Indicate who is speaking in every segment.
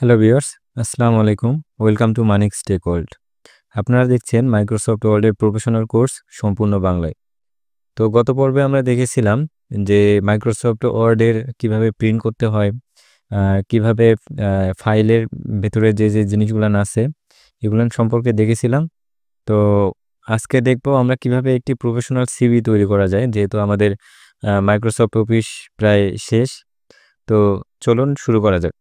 Speaker 1: Hello viewers, আসসালামু আলাইকুম। Welcome to Manik's tech world. আপনারা দেখছেন মাইক্রোসফট ওয়ার্ডের প্রফেশনাল কোর্স সম্পূর্ণ বাংলায়। তো গত পর্বে আমরা দেখেছিলাম যে মাইক্রোসফট ওয়ার্ডের কিভাবে প্রিন্ট করতে হয়, কিভাবে ফাইলের ভেতরে যে জিনিসগুলান আছে এগুলান সম্পর্কে দেখেছিলাম। তো আজকে দেখব আমরা কিভাবে একটি প্রফেশনাল সিভি তৈরি করা যায়, যেহেতু আমাদের মাইক্রোসফট অফিস প্রায় শেষ। তো চলুন শুরু করা যাক।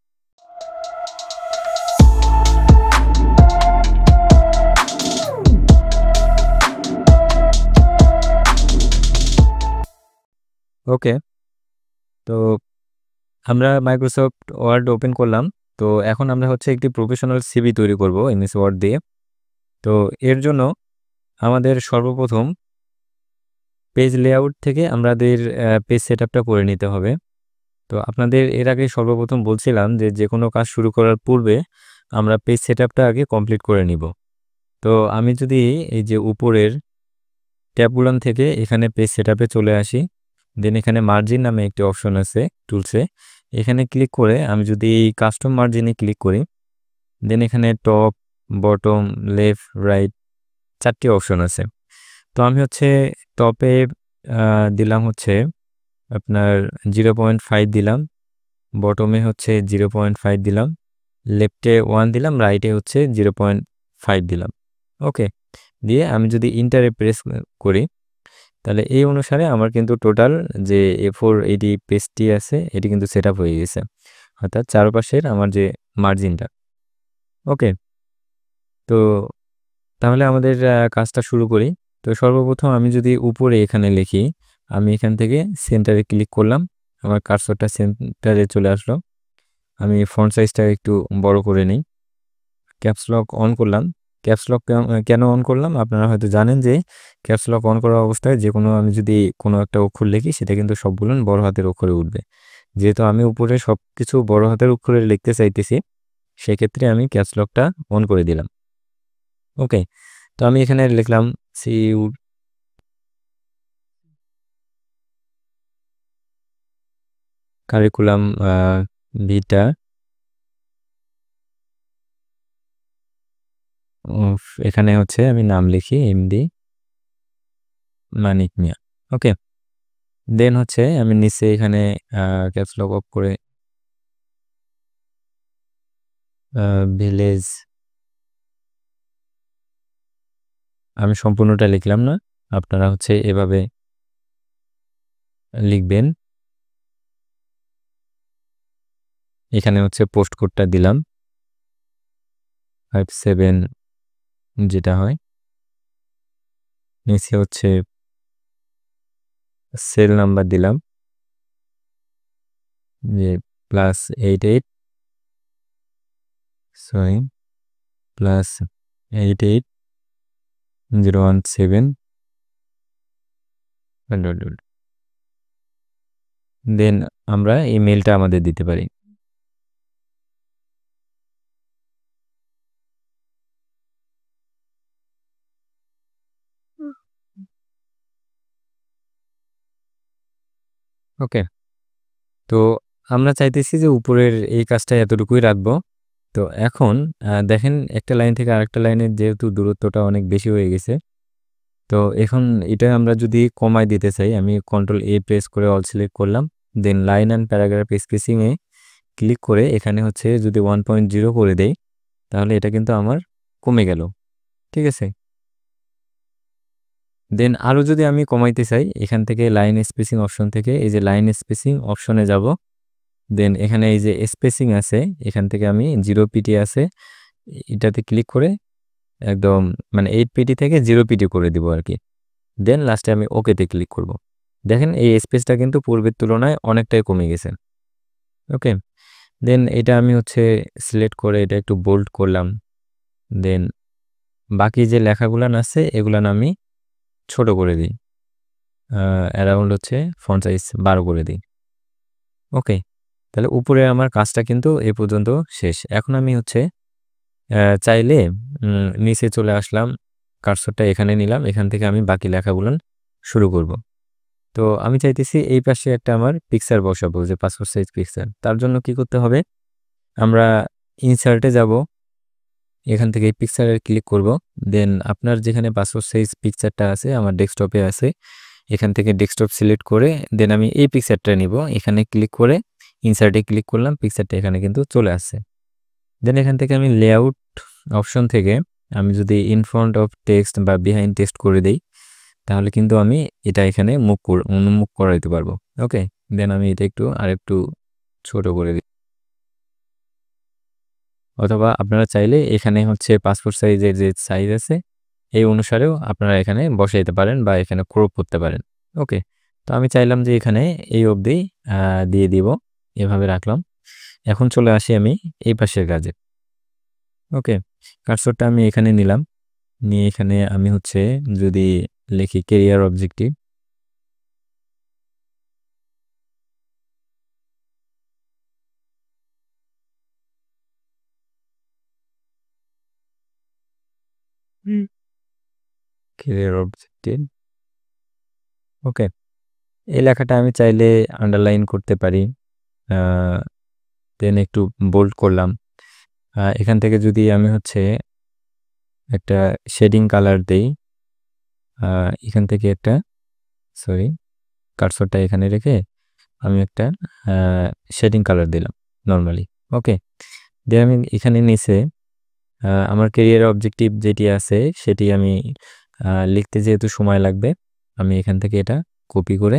Speaker 1: ওকে, তো আমরা মাইক্রোসফট ওয়ার্ড ওপেন করলাম। তো এখন আমরা একটি প্রফেশনাল সিভি তৈরি করব এমএস ওয়ার্ড দিয়ে। তো এর জন্য আমাদের সর্বপ্রথম পেজ লেআউট থেকে আমাদের পেজ সেটআপটা করে নিতে হবে। তো আপনাদের এর আগে সর্বপ্রথম বলছিলাম যে কোনো কাজ শুরু করার পূর্বে আমরা পেজ সেটআপটা আগে কমপ্লিট করে নিব। তো আমি যদি এই যে উপরের ট্যাবগুলান থেকে এখানে পেজ সেটআপে চলে আসি, দেন এখানে মার্জিন নামে একটি অপশন আছে টুলসে, এখানে ক্লিক করে আমি যদি কাস্টম মার্জিনে ক্লিক করি, দেন এখানে টপ, বটম, লেফট, রাইট 4টি অপশন আছে। তো আমি টপে দিলাম আপনার 0.5 দিলাম, বটমে 0.5 দিলাম, লেফটে 1 দিলাম, রাইটে 0.5 দিলাম। ওকে, দিয়ে আমি যদি ইন্টারে প্রেস করি তাহলে এই অনুসারে আমার কিন্তু টোটাল যে A4 এটি পেজটি আছে এটি কিন্তু সেট আপ হয়ে গেছে, অর্থাৎ চারপাশের আমার যে মার্জিনটা। ওকে, তো তাহলে আমাদের কাজটা শুরু করি। তো সর্বপ্রথম আমি যদি উপরে এখানে লিখি, আমি এখান থেকে সেন্টারে ক্লিক করলাম, আমার কার্সরটা সেন্টারে চলে আসলো। আমি ফন্ট সাইজটা একটু বড় করে নিই, ক্যাপস লক অন করলাম। ক্যাপস লক কেন অন করলাম আপনারা হয়তো জানেন যে ক্যাপস লক অন করা অবস্থায় যে কোনো আমি যদি কোনো একটা অক্ষর লিখি সেটা কিন্তু সবগুলো বড় হাতের অক্ষরে উঠবে। যেহেতু আমি উপরে সব কিছু বড় হাতের অক্ষরে লিখতে চাইতেছি, সেক্ষেত্রে আমি ক্যাপস লকটা অন করে দিলাম। ওকে, তো আমি এখানে লিখলাম সিউ কারিকুলাম ভিটা। এখানে আমি নাম লিখি এমডি মানিক মিয়া। ওকে, দেন আমি নিচে এখানে ক্যাপস লক অফ করে ভিলেজ, আমি সম্পূর্ণটা লিখলাম না, আপনারা এভাবে লিখবেন। এখানে পোস্ট কোডটা দিলাম 57 যেটা হয়, নিচে সেল নাম্বার দিলাম যে +88 সরি +88 017 দেন আমরা ইমেলটা আমাদের দিতে পারি। ওকে, তো আমরা চাইতেছি যে উপরের এই কাজটা এতটুকুই রাখবো। তো এখন দেখেন একটা লাইন থেকে আরেকটা লাইনের যেহেতু দূরত্বটা অনেক বেশি হয়ে গেছে, তো এখন এটা আমরা যদি কমায় দিতে চাই, আমি কন্ট্রোল A প্রেস করে অল সিলেক্ট করলাম, দেন লাইন অ্যান্ড প্যারাগ্রাফ স্পেসিংয়ে ক্লিক করে এখানে যদি 1.0 করে দেই তাহলে এটা কিন্তু আমার কমে গেল। ঠিক আছে, দেন আরও যদি আমি কমাইতে চাই, এখান থেকে লাইন স্পেসিং অপশন থেকে এই যে লাইন স্পেসিং অপশনে যাব, দেন এখানে এই যে স্পেসিং আছে এখান থেকে আমি 0 পিটি আছে এটাতে ক্লিক করে একদম মানে 8 পিটি থেকে 0 পিটি করে দিব আর কি। দেন লাস্টে আমি ওকেতে ক্লিক করব। দেখেন এই স্পেসটা কিন্তু পূর্বের তুলনায় অনেকটাই কমে গেছে। ওকে, দেন এটা আমি সিলেক্ট করে এটা একটু বোল্ড করলাম, দেন বাকি যে লেখাগুলান আছে এগুলান আমি ছোট করে দিই, অ্যারাউন্ড ফন্ট সাইজ 12 করে দিই। ওকে, তাহলে উপরে আমার কাজটা কিন্তু এ পর্যন্ত শেষ। এখন আমি চাইলে নিচে চলে আসলাম, কার্সরটা এখানে নিলাম, এখান থেকে আমি বাকি লেখাগুলো শুরু করব। তো আমি চাইতেছি এই পাশে একটা আমার পিকচার বসাবো, যে পাসপোর্ট সাইজ পিকচার। তার জন্য কি করতে হবে, আমরা ইনসার্টে যাব, এখান থেকে পিকচারে ক্লিক করব। দেন আপনার যেখানে পাসপোর্ট সাইজ পিকচারটা আছে আমার ডেস্কটপে আছে, এখান থেকে ডেস্কটপ সিলেক্ট করে দেন আমি এই পিকচারটা নিব, এখানে ক্লিক করে ইনসার্টে ক্লিক করলাম, পিকচারটা এখানে কিন্তু চলে আসছে। দেন এখান থেকে আমি লেআউট অপশন থেকে আমি যদি ইন ফ্রন্ট অফ টেক্সট বা বিহাইন্ড টেক্সট করে দেই, তাহলে কিন্তু আমি এটা এখানে মুভ করাইতে পারবো। ওকে, দেন আমি এটা একটু আরেকটু ছোট করে দিই, অথবা আপনারা চাইলে এখানে হচ্ছে পাসপোর্ট সাইজের যে সাইজ আছে এই অনুসারেও আপনারা এখানে বসাইতে পারেন বা এখানে ক্রপ করতে পারেন। ওকে, তো আমি চাইলাম যে এখানে এই অবধি দিয়ে দিব, এভাবে রাখলাম। এখন চলে আসি আমি এই পাশের কাজে। ওকে, কার্সরটা আমি এখানে নিলাম, নিয়ে এখানে আমি হচ্ছে যদি লিখি কেরিয়ার অবজেক্টিভ, কেরিয়ার অবজেক্টিভ। ওকে, এই লেখাটা আমি চাইলে আন্ডারলাইন করতে পারি, দেন একটু বোল্ড করলাম। এখান থেকে যদি আমি হচ্ছে একটা শেডিং কালার দেই, এখান থেকে একটা সরি কার্সরটা এখানে রেখে আমি একটা শেডিং কালার দিলাম নর্মালি। ওকে, দিয়ে আমি এখানে নিচে আমার কেরিয়ার অবজেক্টিভ যেটি আছে সেটি আমি লিখতে যেহেতু সময় লাগবে, আমি এখান থেকে এটা কপি করে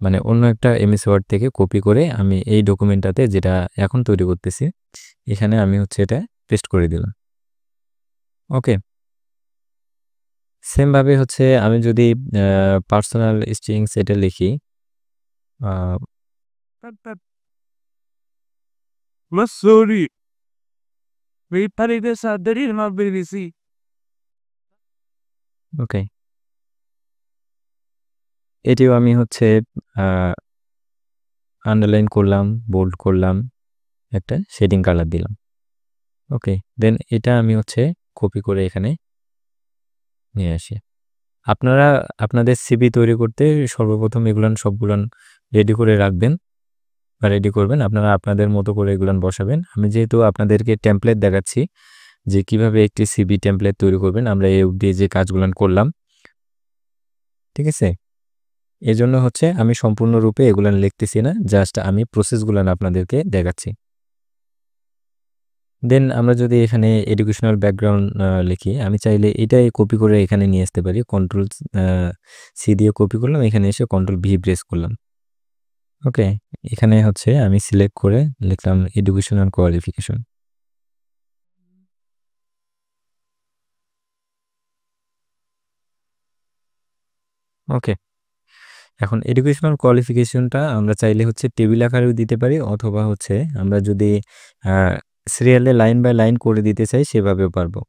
Speaker 1: মানে অন্য একটা এমএস ওয়ার্ড থেকে কপি করে আমি এই ডকুমেন্টটাতে যেটা এখন তৈরি করতেছি এখানে আমি হচ্ছে এটা পেস্ট করে দিলাম। ওকে, সেমভাবে হচ্ছে আমি যদি পার্সোনাল স্ট্রিংস এটা লিখি,
Speaker 2: Masuri. Riparite sadari ma birisi.
Speaker 1: ওকে, এটিও আমি হচ্ছে আন্ডারলাইন করলাম, বোল্ড করলাম, একটা শেডিং কালার দিলাম। ওকে, দেন এটা আমি হচ্ছে কপি করে এখানে নিয়ে আসি। আপনারা আপনাদের সিভি তৈরি করতে সর্বপ্রথম এগুলান সবগুলান রেডি করে রাখবেন বা রেডি করবেন, আপনারা আপনাদের মতো করে এগুলান বসাবেন। আমি যেহেতু আপনাদেরকে টেমপ্লেট দেখাচ্ছি যে কিভাবে একটি সিভি টেমপ্লেট তৈরি করবেন, আমরা এই অবধি যে কাজগুলান করলাম, ঠিক আছে? এজন্য হচ্ছে আমি সম্পূর্ণরূপে এগুলান লিখতেছি না, জাস্ট আমি প্রসেসগুলান আপনাদেরকে দেখাচ্ছি। দেন আমরা যদি এখানে এডুকেশনাল ব্যাকগ্রাউন্ড লিখি, আমি চাইলে এটাই কপি করে এখানে নিয়ে আসতে পারি। কন্ট্রোল সি দিয়ে কপি করলাম, এখানে এসে কন্ট্রোল ভি প্রেস করলাম। ওকে, এখানে হচ্ছে আমি সিলেক্ট করে লিখলাম এডুকেশনাল কোয়ালিফিকেশন। ওকে, এখন এডুকেশনাল কোয়ালিফিকেশনটা আমরা চাইলে হচ্ছে টেবিল আকারেও দিতে পারি, অথবা হচ্ছে আমরা যদি সিরিয়ালে লাইন বাই লাইন করে দিতে চাই সেভাবেও পারবো।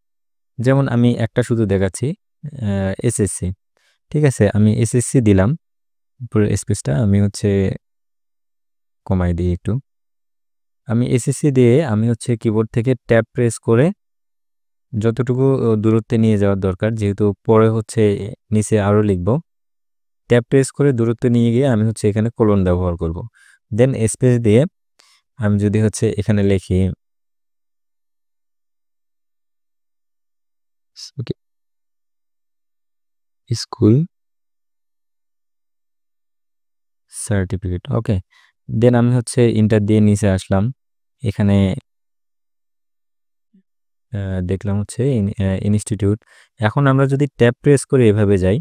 Speaker 1: যেমন আমি একটা শুধু দেখাচ্ছি, এসএসসি, ঠিক আছে, আমি এসএসসি দিলাম, পুরো স্পেসটা আমি হচ্ছে কমাই দিই একটু। আমি এসএসসি দিয়ে আমি হচ্ছে কিবোর্ড থেকে ট্যাব প্রেস করে যতটুকু দূরত্বে নিয়ে যাওয়ার দরকার, যেহেতু পরে হচ্ছে নিচে আরও লিখব, ট্যাব প্রেস করে দূরত্ব নিয়ে গিয়ে আমি হচ্ছে এখানে কোলন ব্যবহার করব। দেন স্পেস দিয়ে আমি যদি হচ্ছে এখানে লিখি স্কুল সার্টিফিকেট। ওকে, দেন আমি হচ্ছে ইন্টার দিয়ে নিচে আসলাম, এখানে দেখলাম হচ্ছে ইনস্টিটিউট। এখন আমরা যদি ট্যাব প্রেস করে এভাবে যাই,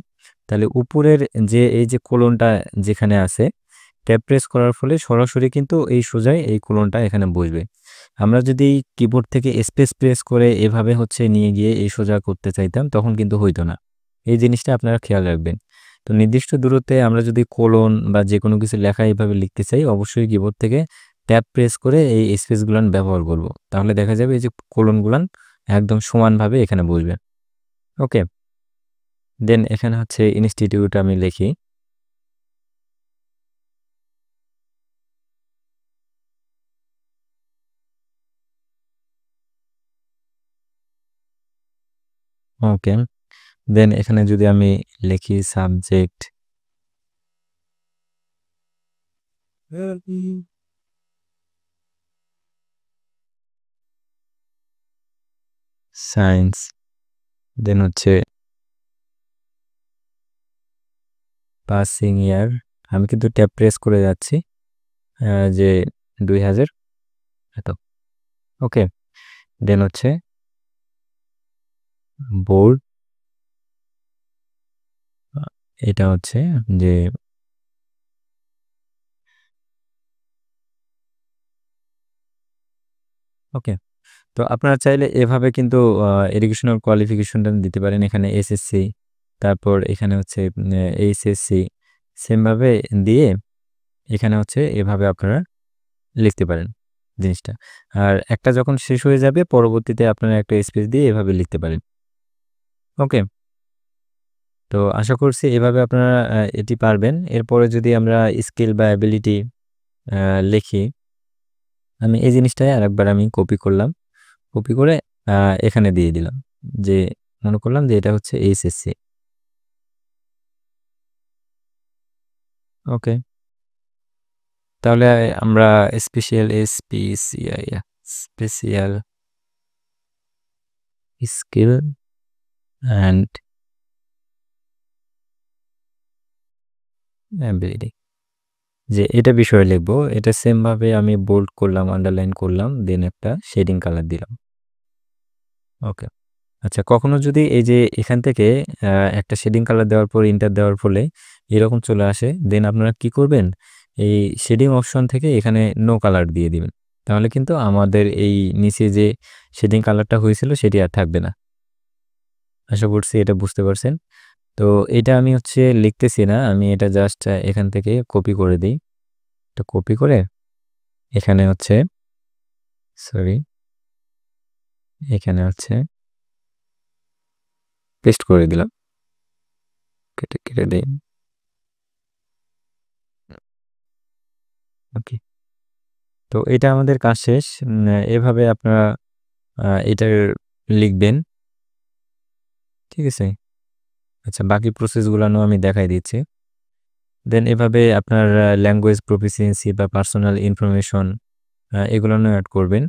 Speaker 1: তাহলে উপরের যে এই যে কোলনটা যেখানে আছে, ট্যাব প্রেস করার ফলে সরাসরি কিন্তু এই সোজাই এই কোলনটা এখানে বসবে। আমরা যদি কিবোর্ড থেকে স্পেস প্রেস করে এভাবে হচ্ছে নিয়ে গিয়ে এই সোজা করতে চাইতাম তখন কিন্তু হইতো না। এই জিনিসটা আপনারা খেয়াল রাখবেন। তো নির্দিষ্ট দূরত্বে আমরা যদি কোলন বা যে কোনো কিছু লেখা এইভাবে লিখতে চাই, অবশ্যই কিবোর্ড থেকে ট্যাব প্রেস করে এই স্পেসগুলান ব্যবহার করব। তাহলে দেখা যাবে এই যে কোলনগুলান একদম সমানভাবে এখানে বসবে। ওকে, দেন এখানে হচ্ছে ইনস্টিটিউট আমি লিখি। ওকে, দেন এখানে যদি আমি লিখি সাবজেক্ট, সায়েন্স, দেন হচ্ছে পাসিং ইয়ার। আমি কিন্তু ট্যাব প্রেস করে যাচ্ছি যে 2000 এত। ওকে, দেন হচ্ছে বোর্ড, এটা হচ্ছে যে ওকে। তো আপনারা চাইলে এভাবে কিন্তু এডুকেশনাল কোয়ালিফিকেশনটা দিতে পারেন। এখানে এসএসসি, তারপর এখানে হচ্ছে এইচএসসি, সেমভাবে দিয়ে এখানে হচ্ছে এভাবে আপনারা লিখতে পারেন জিনিসটা। আর একটা যখন শেষ হয়ে যাবে পরবর্তীতে আপনারা একটা স্পেস দিয়ে এভাবে লিখতে পারেন। ওকে, তো আশা করছি এভাবে আপনারা এটি পারবেন। এরপরে যদি আমরা স্কিল বা অ্যাবিলিটি লিখি, আমি এই জিনিসটাই আরেকবার আমি কপি করলাম, কপি করে এখানে দিয়ে দিলাম, যে মনে করলাম যে এটা হচ্ছে এইচএসসি। ওকে, তাহলে আমরা স্পেশাল স্কিল অ্যান্ড অ্যাবিলিটি, যে এটা বিষয়ে লিখবো, এটা সেমভাবে আমি বোল্ড করলাম, আন্ডারলাইন করলাম, দেন একটা শেডিং কালার দিলাম। ওকে, আচ্ছা, কখনো যদি এই যে এখান থেকে একটা শেডিং কালার দেওয়ার পর ইন্টার দেওয়ার ফলে এরকম চলে আসে, দেন আপনারা কি করবেন, এই শেডিং অপশন থেকে এখানে নো কালার দিয়ে দিবেন। তাহলে কিন্তু আমাদের এই নিচে যে শেডিং কালারটা হয়েছিল সেটি আর থাকবে না। আশা করছি এটা বুঝতে পারছেন। তো এটা আমি হচ্ছে লিখতেছি না, আমি এটা জাস্ট এখান থেকে কপি করে দিই। তো কপি করে এখানে হচ্ছে সরি এখানে হচ্ছে পেস্ট করে দিলাম, কেটে কেটে দিই। ওকে, তো এটা আমাদের কাজ শেষ। এভাবে আপনারা এটা লিখবেন, ঠিক আছে। আচ্ছা, বাকি প্রসেসগুলো আমি দেখাই দিচ্ছি। দেন এভাবে আপনার ল্যাঙ্গুয়েজ প্রফিসিয়েন্সি বা পার্সোনাল ইনফরমেশন এগুলো অ্যাড করবেন।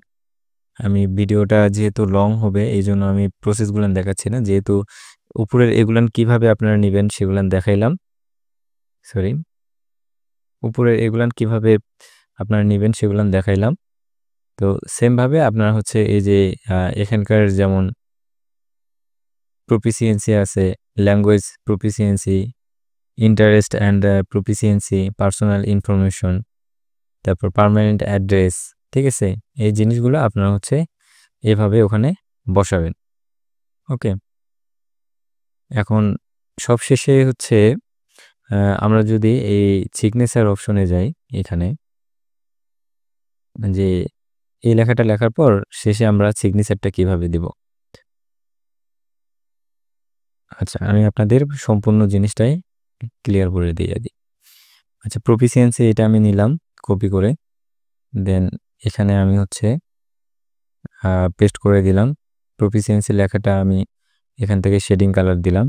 Speaker 1: আমি ভিডিওটা যেহেতু লং হবে এই জন্য আমি প্রসেসগুলো দেখাচ্ছি না, যেহেতু উপরের এগুলান কিভাবে আপনারা নেবেন সেগুলান দেখাইলাম। সরি, উপরের এগুলান কিভাবে আপনারা নেবেন সেগুলান দেখাইলাম। তো সেমভাবে আপনারা হচ্ছে এই যে এখানকার যেমন প্রফিসিয়েন্সি আছে, language proficiency, interest and proficiency, personal information, তারপর পার্মানেন্ট অ্যাড্রেস, ঠিক আছে। এই জিনিসগুলো আপনারা হচ্ছে এভাবে ওখানে বসাবেন। ওকে, এখন সবশেষে হচ্ছে আমরা যদি এই সিগনেচার অপশনে যাই, এখানে যে এই লেখাটা লেখার পর শেষে আমরা সিগনেচারটা কিভাবে দিব। আচ্ছা, আমি আপনাদের সম্পূর্ণ জিনিসটাই ক্লিয়ার করে দিয়ে দিই। আচ্ছা, প্রফিসিয়েন্সি এটা আমি নিলাম কপি করে, দেন এখানে আমি হচ্ছে পেস্ট করে দিলাম। প্রফিসিয়েন্সি লেখাটা আমি এখান থেকে শেডিং কালার দিলাম।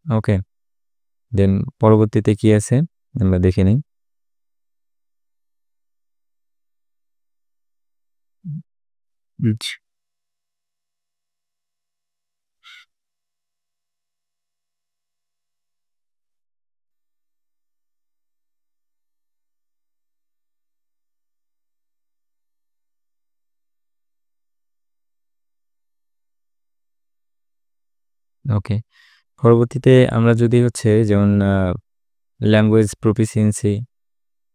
Speaker 1: ওকে, দেন পরবর্তীতে কি আছে আমরা দেখে নিই। ওকে, পরবর্তীতে আমরা যদি হচ্ছে যেমন ল্যাঙ্গুয়েজ প্রফিসিয়েন্সি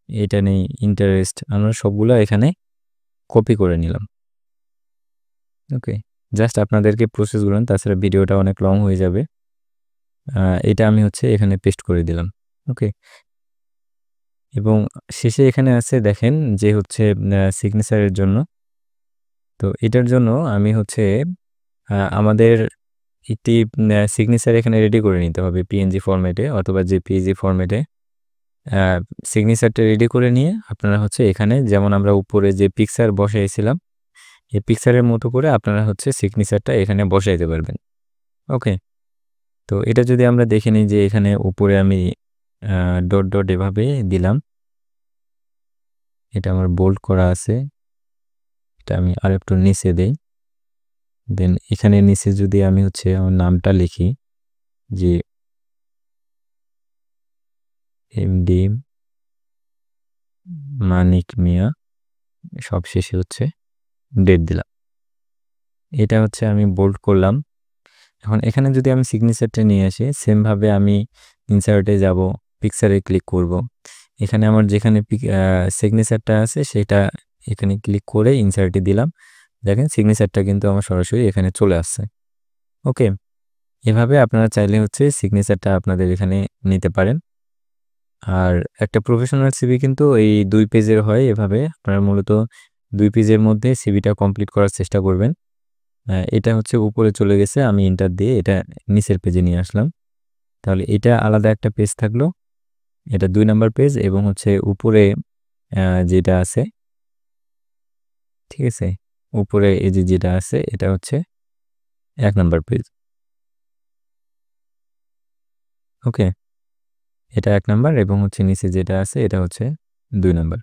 Speaker 1: এটা নেই, ইন্টারেস্ট, আমরা সবগুলো এখানে কপি করে নিলাম। ওকে, জাস্ট আপনাদেরকে প্রসেসগুলো, তাছাড়া ভিডিওটা অনেক লং হয়ে যাবে। এটা আমি হচ্ছে এখানে পেস্ট করে দিলাম। ওকে, এবং শেষে এখানে আছে দেখেন যে হচ্ছে সিগনেচারের জন্য। তো এটার জন্য আমি হচ্ছে আমাদের একটি সিগনেচার এখানে রেডি করে নিতে হবে পিএনজি ফরম্যাটে অথবা জেপিইজি ফরম্যাটে। সিগনেচারটা রেডি করে নিয়ে আপনারা হচ্ছে এখানে যেমন আমরা উপরে যে পিকচার বসাইছিলাম এই পিকচারের মতো করে আপনারা হচ্ছে সিগনেচারটা এখানে বসাইতে পারবেন। ওকে, তো এটা যদি আমরা দেখে নিই যে এখানে উপরে আমি ডট ডট এভাবে দিলাম, এটা আমার বোল্ড করা আছে, এটা আমি আর একটু নিচে দেই। দেন এখানে নিচে যদি আমি হচ্ছে আমার নামটা লিখি যে এমডি মানিক মিয়া, সব শেষে হচ্ছে ডেট দিলাম। এটা হচ্ছে আমি বোল্ড করলাম। এখন এখানে যদি আমি সিগনেচারটা নিয়ে আসি, সেমভাবে আমি ইনসার্টে যাব, পিকচারে ক্লিক করব। এখানে আমার যেখানে সিগনেচারটা আছে সেটা এখানে ক্লিক করে ইনসার্টে দিলাম। দেখেন সিগনেচারটা কিন্তু আমার সরাসরি এখানে চলে আসছে। ওকে, এভাবে আপনারা চাইলে হচ্ছে সিগনেচারটা আপনাদের এখানে নিতে পারেন। আর একটা প্রফেশনাল সিভি কিন্তু এই 2 পেজের হয়। এভাবে আপনারা মূলত 2 পেজের মধ্যে সিভিটা কমপ্লিট করার চেষ্টা করবেন। এটা হচ্ছে উপরে চলে গেছে, আমি এন্টার দিয়ে এটা নিচের পেজে নিয়ে আসলাম। তাহলে এটা আলাদা একটা পেজ থাকলো, এটা 2 নাম্বার পেজ, এবং হচ্ছে উপরে যেটা আছে, ঠিক আছে, উপরে এই যে যেটা আছে এটা হচ্ছে 1 নাম্বার পেজ। ওকে, এটা 1 নাম্বার, এবং হচ্ছে নিচে যেটা আছে এটা হচ্ছে 2 নাম্বার।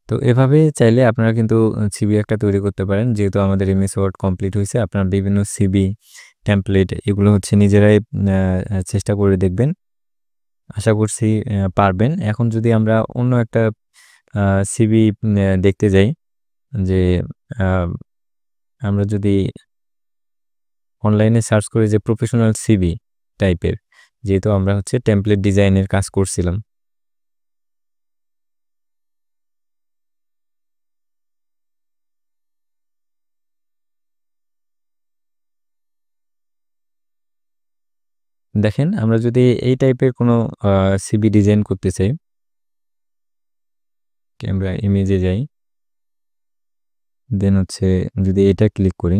Speaker 1: তো এভাবে চাইলে আপনারা কিন্তু সিভি একটা তৈরি করতে পারেন। যেহেতু আমাদের এমএস ওয়ার্ড কমপ্লিট হয়েছে, আপনারা বিভিন্ন সিভি টেমপ্লেট এগুলো হচ্ছে নিজেরাই চেষ্টা করে দেখবেন। আশা করছি পারবেন। এখন যদি আমরা অন্য একটা সিভি দেখতে যাই, যে আমরা যদি অনলাইনে সার্চ করি যে প্রফেশনাল সিভি টাইপের, যেহেতু আমরা হচ্ছে টেমপ্লেট ডিজাইনের কাজ করছিলাম। দেখেন আমরা যদি এই টাইপের কোনো সিভি ডিজাইন করতে চাই, আমরা ইমেজে যাই, দেন হচ্ছে যদি এটা ক্লিক করি,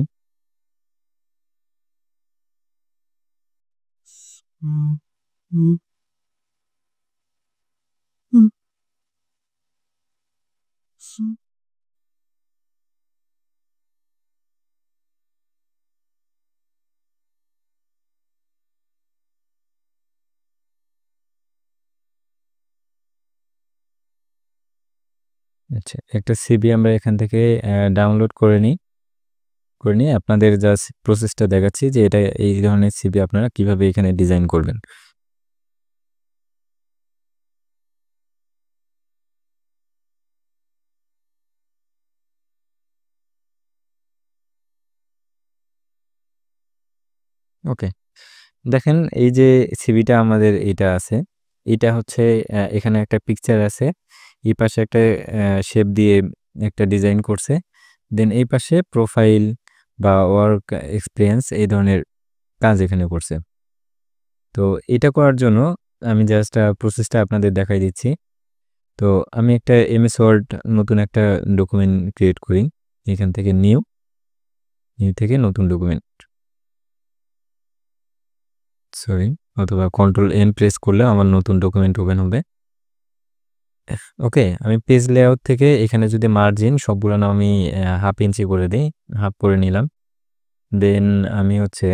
Speaker 1: আচ্ছা একটা সিভি আমরা এখান থেকে ডাউনলোড করে নিয়ে আপনাদের জাস্ট প্রসেসটা দেখাচ্ছি যে এটা এই ধরনের সিভি আপনারা কিভাবে এখানে ডিজাইন করবেন। ওকে, দেখেন এই যে সিভিটা আমাদের এটা আছে, এটা হচ্ছে এখানে একটা পিকচার আছে, এই পাশে একটা শেপ দিয়ে একটা ডিজাইন করছে, দেন এই পাশে প্রোফাইল বা ওয়ার্ক এক্সপিরিয়েন্স এই ধরনের কাজ এখানে করছে। তো এটা করার জন্য আমি জাস্ট প্রসেসটা আপনাদের দেখাই দিচ্ছি। তো আমি একটা এমএস ওয়ার্ড নতুন একটা ডকুমেন্ট ক্রিয়েট করি, এখান থেকে নিউ থেকে নতুন ডকুমেন্ট, সরি, অথবা কন্ট্রোল এন প্রেস করলে আমার নতুন ডকুমেন্ট ওপেন হবে। ওকে, আমি পেজ লেআউট থেকে এখানে যদি মার্জিন সবগুলো না আমি 1/2 ইঞ্চি করে দিই, হাফ করে নিলাম। দেন আমি হচ্ছে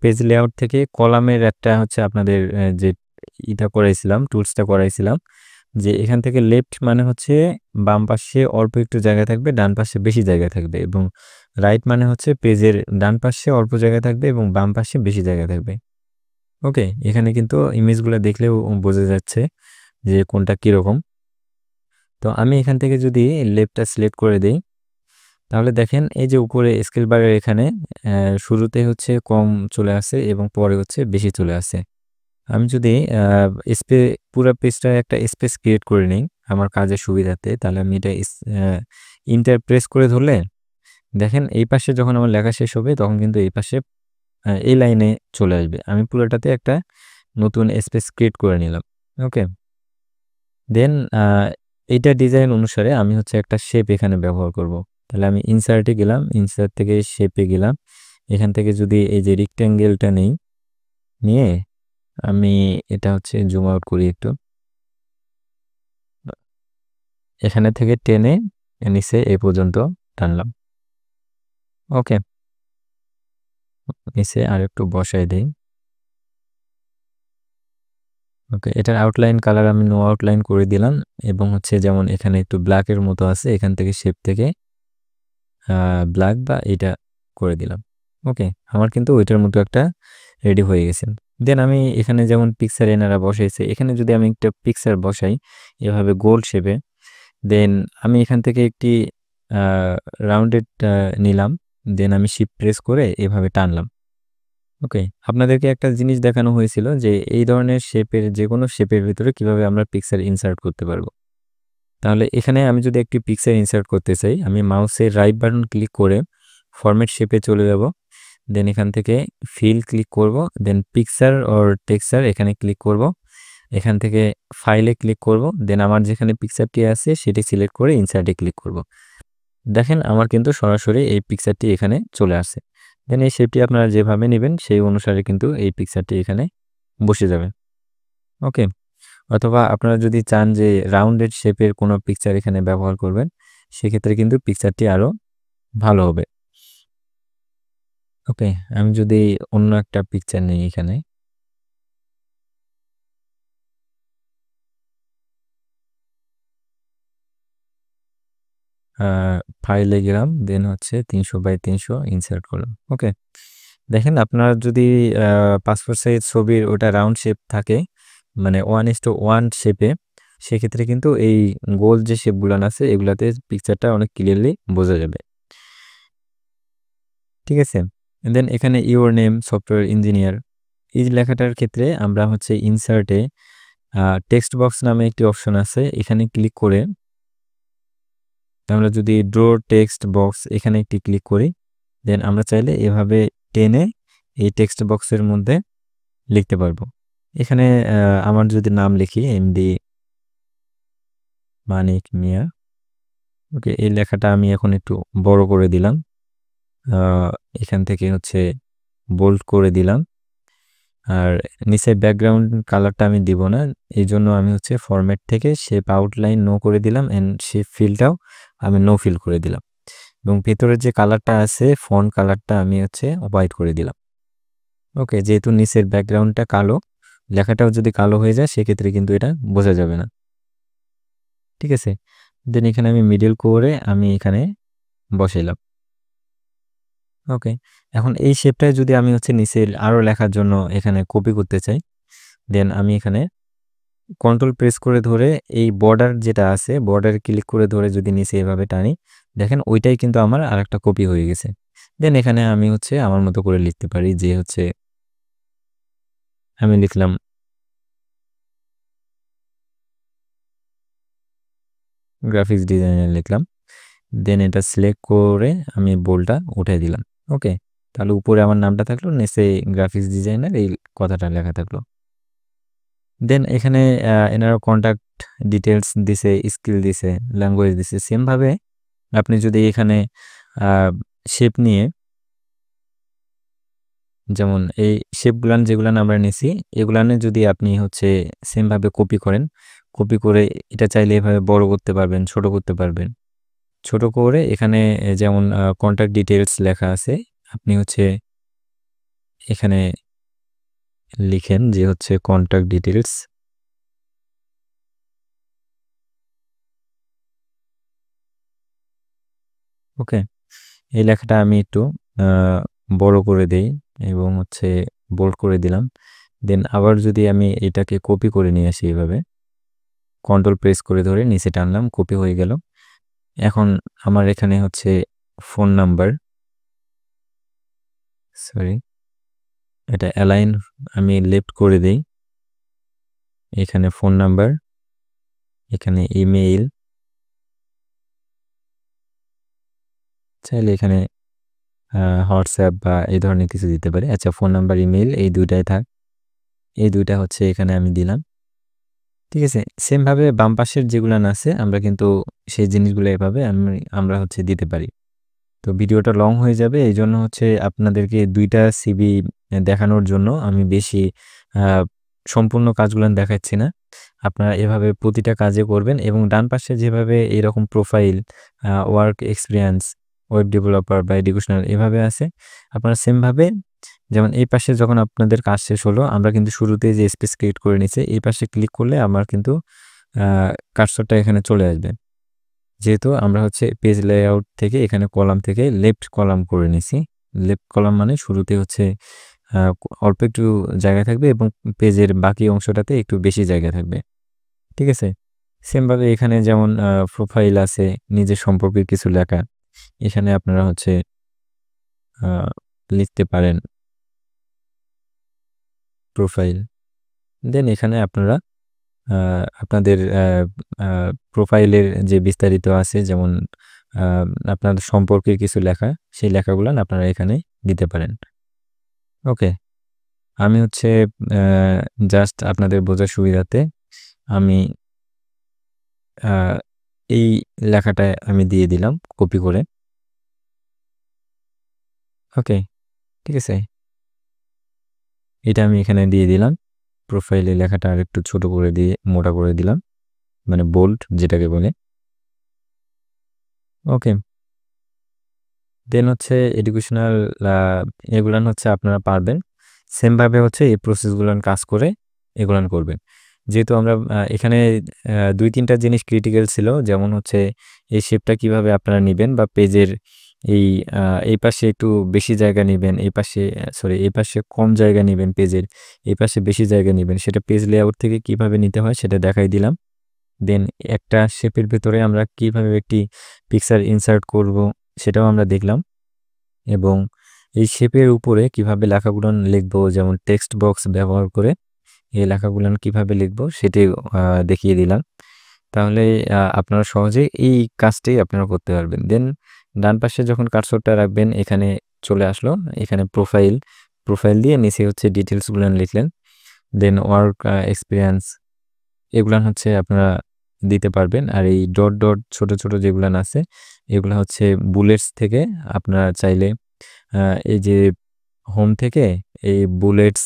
Speaker 1: পেজ লেআউট থেকে কলামের একটা হচ্ছে আপনাদের যে এটা করাইছিলাম, টুলসটা করাইছিলাম, যে এখান থেকে লেফট মানে হচ্ছে বাম পাশে অল্প একটু জায়গা থাকবে, ডান পাশে বেশি জায়গা থাকবে, এবং রাইট মানে হচ্ছে পেজের ডান পাশে অল্প জায়গা থাকবে এবং বাম পাশে বেশি জায়গা থাকবে। ওকে, এখানে কিন্তু ইমেজগুলো দেখলেও বোঝা যাচ্ছে যে কোনটা কীরকম। তো আমি এখান থেকে যদি লেফটটা সিলেক্ট করে দিই, তাহলে দেখেন এই যে উপরে স্কেল বারের এখানে শুরুতে হচ্ছে কম চলে আসে এবং পরে হচ্ছে বেশি চলে আসে। আমি যদি পুরো পেজটা একটা স্পেস ক্রিয়েট করে নিই আমার কাজের সুবিধাতে, তাহলে আমি এটা ইন্টার প্রেস করে ধরলে দেখেন এই পাশে যখন আমার লেখা শেষ হবে তখন কিন্তু এই পাশে এই লাইনে চলে আসবে। আমি পুরোটাতে একটা নতুন স্পেস ক্রিয়েট করে নিলাম। ওকে, দেন এইটা ডিজাইন অনুসারে আমি হচ্ছে একটা শেপ এখানে ব্যবহার করব। তাহলে আমি ইনসার্টে গেলাম, ইনসার্ট থেকে শেপে গেলাম, এখান থেকে যদি এই যে রেক্ট্যাঙ্গেলটা নিয়ে আমি এটা হচ্ছে জুম আউট করি একটু, এখানে থেকে টেনে নিচে এই পর্যন্ত টানলাম। ওকে, নিচে আর একটু বসাই দেই। ওকে, এটার আউটলাইন কালার আমি নো আউটলাইন করে দিলাম, এবং হচ্ছে যেমন এখানে একটু ব্ল্যাকের মতো আছে, এখান থেকে শেপ থেকে ব্ল্যাক বা এটা করে দিলাম। ওকে, আমার কিন্তু ওইটার মতো একটা রেডি হয়ে গেছে। দেন আমি এখানে যেমন পিকচার এনারা বসাইছে, এখানে যদি আমি একটা পিকচার বসাই এভাবে গোল শেপে, দেন আমি এখান থেকে একটি রাউন্ডেড নিলাম, দেন আমি শিফট প্রেস করে এভাবে টানলাম। ওকে, আপনাদেরকে একটা জিনিস দেখানো হয়েছিল যে এই ধরনের শেপের যে কোনো শেপের ভিতরে কিভাবে আমরা পিকচার ইনসার্ট করতে পারবো। তাহলে এখানে আমি যদি একটি পিকচার ইনসার্ট করতে চাই, আমি মাউসের রাইট বাটন ক্লিক করে ফরম্যাট শেপে চলে যাব, দেন এখান থেকে ফিল ক্লিক করব, দেন পিকচার অর টেক্সচার এখানে ক্লিক করব, এখান থেকে ফাইলে ক্লিক করব, দেন আমার যেখানে পিকচারটি আছে সেটি সিলেক্ট করে ইনসার্টে ক্লিক করব। দেখেন আমার কিন্তু সরাসরি এই পিকচারটি এখানে চলে আসে। দেন এই শেপটি আপনারা যেভাবে নেবেন সেই অনুসারে কিন্তু এই পিকচারটি এখানে বসে যাবে। ওকে, অথবা আপনারা যদি চান যে রাউন্ডেড শেপের কোনো পিকচার এখানে ব্যবহার করবেন, সেক্ষেত্রে কিন্তু পিকচারটি আরও ভালো হবে। ওকে, আমি যদি অন্য একটা পিকচার নিই এখানে, ফাইলে গেলাম, দেন হচ্ছে 300x300 ইনসার্ট করলাম। ওকে, দেখেন আপনার যদি পাসপোর্ট সাইজ ছবির ওটা রাউন্ড শেপ থাকে, মানে 1:1 শেপে, সেক্ষেত্রে কিন্তু এই গোল যে শেপগুলান আছে এগুলাতে পিকচারটা অনেক ক্লিয়ারলি বোঝা যাবে। ঠিক আছে, দেন এখানে ইউর নেম সফটওয়্যার ইঞ্জিনিয়ার এই লেখাটার ক্ষেত্রে আমরা হচ্ছে ইনসার্টে টেক্সট বক্স নামে একটি অপশন আছে, এখানে ক্লিক করে আমরা যদি ড্র টেক্সট বক্স এখানে একটি ক্লিক করি, দেন আমরা চাইলে এভাবে টেনে এই টেক্সট বক্সের মধ্যে লিখতে পারবো। এখানে আমার যদি নাম লিখি এমডি মানিক মিয়া, ওকে, এই লেখাটা আমি এখন একটু বড় করে দিলাম, এখান থেকে হচ্ছে বোল্ড করে দিলাম, আর নিচে ব্যাকগ্রাউন্ড কালারটা আমি দিব না, এই জন্য আমি হচ্ছে ফরম্যাট থেকে শেপ আউটলাইন নো করে দিলাম, অ্যান্ড শেপ ফিলটাও আমি নো ফিল করে দিলাম, এবং ভেতরের যে কালারটা আছে ফন্ট কালারটা আমি হচ্ছে হোয়াইট করে দিলাম। ওকে, যেহেতু নিচের ব্যাকগ্রাউন্ডটা কালো, লেখাটাও যদি কালো হয়ে যায় সেক্ষেত্রে কিন্তু এটা বোঝা যাবে না। ঠিক আছে, দেন এখানে আমি মিডল করে আমি এখানে বসাইলাম। ওকে, এখন এই শেপটাই যদি আমি হচ্ছে নিচে আরও লেখার জন্য এখানে কপি করতে চাই, দেন আমি এখানে কন্ট্রোল প্রেস করে ধরে এই বর্ডার যেটা আছে বর্ডার ক্লিক করে ধরে যদি নিচে এভাবে টানি, দেখেন ওইটাই কিন্তু আমার আরেকটা কপি হয়ে গেছে। দেন এখানে আমি হচ্ছে আমার মতো করে লিখতে পারি, যে হচ্ছে আমি লিখলাম গ্রাফিক্স ডিজাইনার লিখলাম, দেন এটা সিলেক্ট করে আমি বোল্ডটা উঠে দিলাম। ওকে, তাহলে উপরে আমার নামটা থাকলো, নিচে গ্রাফিক্স ডিজাইনার এই কথাটা লেখা থাকলো। দেন এখানে এনারা কন্ট্যাক্ট ডিটেলস দিছে, স্কিল দিছে, ল্যাঙ্গুয়েজ দিছে। সেমভাবে আপনি যদি এখানে শেপ নিয়ে, যেমন এই শেপগুলান যেগুলান আমরা নিছি এগুলানে যদি আপনি হচ্ছে সেমভাবে কপি করেন, কপি করে এটা চাইলে এভাবে বড় করতে পারবেন, ছোট করতে পারবেন। ছোট করে এখানে যেমন কন্ট্যাক্ট ডিটেলস লেখা আছে, আপনি হচ্ছে এখানে লিখেন যে হচ্ছে কন্ট্যাক্ট ডিটেলস, ওকে, এই লেখাটা আমি একটু বড় করে দেই এবং হচ্ছে বোল্ড করে দিলাম। দেন আবার যদি আমি এটাকে কপি করে নিয়ে আসি, এভাবে কন্ট্রোল প্রেস করে ধরে নিচে টানলাম, কপি হয়ে গেল। এখন আমার এখানে হচ্ছে ফোন নাম্বার, সরি, এটা অ্যালাইন আমি লেফট করে দেই, এখানে ফোন নাম্বার, এখানে ইমেইল, চাইলে এখানে হোয়াটসঅ্যাপ বা এই ধরনের কিছু দিতে পারি। আচ্ছা, ফোন নাম্বার ইমেইল এই দুইটাই থাক, এই দুইটা হচ্ছে এখানে আমি দিলাম। ঠিক আছে, সেমভাবে বাম পাশের যেগুলান আছে আমরা কিন্তু সেই জিনিসগুলো এভাবে আমরা হচ্ছে দিতে পারি। তো ভিডিওটা লং হয়ে যাবে, এই জন্য হচ্ছে আপনাদেরকে দুইটা সিভি দেখানোর জন্য আমি বেশি সম্পূর্ণ কাজগুলান দেখাচ্ছি না। আপনারা এভাবে প্রতিটা কাজে করবেন, এবং ডান পাশে যেভাবে এরকম profile, work experience, web developer বা এডুকেশনাল এভাবে আছে, আপনারা সেমভাবে, যেমন এই পাশে যখন আপনাদের কাজ শেষ হলো, আমরা কিন্তু শুরুতে যে স্পেস ক্রিয়েট করে নিছে, এই পাশে ক্লিক করলে আমার কিন্তু কার্সরটা এখানে চলে আসবে। যেহেতু আমরা হচ্ছে পেজ লেআউট থেকে এখানে কলাম থেকে লেফট কলাম করে নিছি। লেফট কলাম মানে শুরুতে হচ্ছে অল্প একটু জায়গা থাকবে এবং পেজের বাকি অংশটাতে একটু বেশি জায়গা থাকবে। ঠিক আছে? সেমভাবে এখানে যেমন প্রোফাইল আছে, নিজের সম্পর্কে কিছু লেখা। এখানে আপনারা হচ্ছে লিখতে পারেন প্রোফাইল। দেন এখানে আপনারা আপনাদের প্রোফাইলের যে বিস্তারিত আছে যেমন আপনার সম্পর্কের কিছু লেখা, সেই লেখাগুলান আপনারা এখানে দিতে পারেন। ওকে। আমি হচ্ছে জাস্ট আপনাদের বোঝার সুবিধাতে আমি এই লেখাটা আমি দিয়ে দিলাম কপি করে। ওকে, ঠিক আছে? এটা আমি এখানে দিয়ে দিলাম। প্রোফাইলে লেখাটা আরেকটু ছোট করে দিয়ে মোটা করে দিলাম। মানে বোল্ড যেটাকে বলে। ওকে। দেন হচ্ছে এডুকেশনাল এগুলান হচ্ছে আপনারা পারবেন। সেমভাবে হচ্ছে এই প্রসেসগুলান কাজ করে এগুলান করবেন। যেহেতু আমরা এখানে ২-৩টা জিনিস ক্রিটিক্যাল ছিল। যেমন হচ্ছে এই শেপটা কিভাবে আপনারা নিবেন বা পেজের এই এই পাশে একটু বেশি জায়গা নিবেন, এই পাশে এই পাশে কম জায়গা নিবেন পেজের, এই পাশে বেশি জায়গা নিবেন। সেটা পেজ লেআউট থেকে কিভাবে নিতে হয় সেটা দেখাই দিলাম। দেন একটা শেপের ভেতরে আমরা কিভাবে একটি পিকচার ইনসার্ট করব সেটাও আমরা দেখলাম এবং এই শেপের উপরে কিভাবে লেখাগুলো লিখবো যেমন টেক্সট বক্স ব্যবহার করে এই লেখাগুলো কিভাবে লিখবো সেটি দেখিয়ে দিলাম। তাহলে আপনারা সহজে এই কাজটাই আপনারা করতে পারবেন। দেন ডান পাশে যখন কার্সরটা রাখবেন এখানে চলে আসলো, এখানে প্রোফাইল দিয়ে নিচে হচ্ছে ডিটেলসগুলো লিখলেন। দেন ওয়ার্ক এক্সপিরিয়েন্স এগুলান হচ্ছে আপনারা দিতে পারবেন। আর এই ডট ডট ছোট ছোট যেগুলান আছে এগুলা হচ্ছে বুলেটস থেকে আপনারা চাইলে এই যে হোম থেকে এই বুলেটস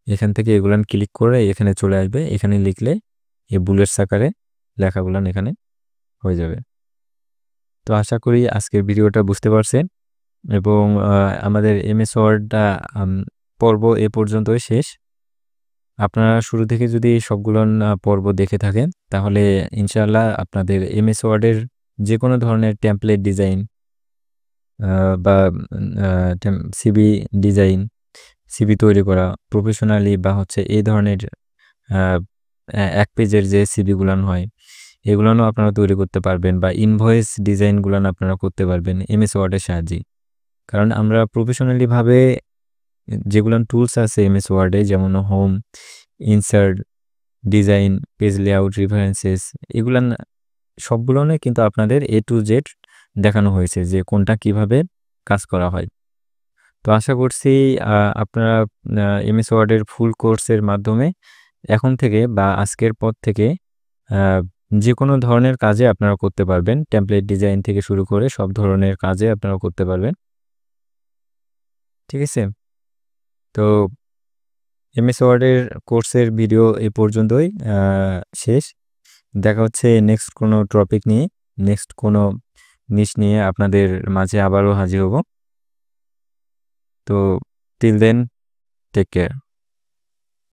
Speaker 1: এখান থেকে এগুলান ক্লিক করে এখানে চলে আসবে। এখানে লিখলে এই বুলেটস আকারে লেখাগুলান এখানে হয়ে যাবে। তো আশা করি আজকের ভিডিওটা বুঝতে পারছেন এবং আমাদের এমএস ওয়ার্ডটা পর্ব এ পর্যন্তই শেষ। আপনারা শুরু থেকে যদি সবগুলোন পর্ব দেখে থাকেন তাহলে ইনশাআল্লাহ আপনাদের এমএস ওয়ার্ডের যেকোনো ধরনের টেমপ্লেট ডিজাইন বা সিভি ডিজাইন, সিভি তৈরি করা প্রফেশনালি বা হচ্ছে এই ধরনের এক পেজের যে সিভিগুলান হয় এগুলানও আপনারা তৈরি করতে পারবেন বা ইনভয়েস ডিজাইনগুলান আপনারা করতে পারবেন এমএস ওয়ার্ডের সাহায্যে। কারণ আমরা প্রফেশনালিভাবে যেগুলান টুলস আছে এমএস ওয়ার্ডে যেমন home, insert, design, page layout, references এগুলান সবগুলোনে কিন্তু আপনাদের A to Z দেখানো হয়েছে যে কোনটা কিভাবে কাজ করা হয়। তো আশা করছি আপনারা এমএস ওয়ার্ডের ফুল কোর্সের মাধ্যমে এখন থেকে বা আজকের পর থেকে যেকোনো ধরনের কাজে আপনারা করতে পারবেন। টেমপ্লেট ডিজাইন থেকে শুরু করে সব ধরনের কাজে আপনারা করতে পারবেন। ঠিক আছে? তো এমএস ওয়ার্ডের কোর্সের ভিডিও এই পর্যন্তই শেষ। দেখা হচ্ছে নেক্সট কোনো টপিক নিয়ে, নেক্সট কোনো নিশ নিয়ে আপনাদের মাঝে আবারও হাজির হব। তো টিল দেন টেক কেয়ার।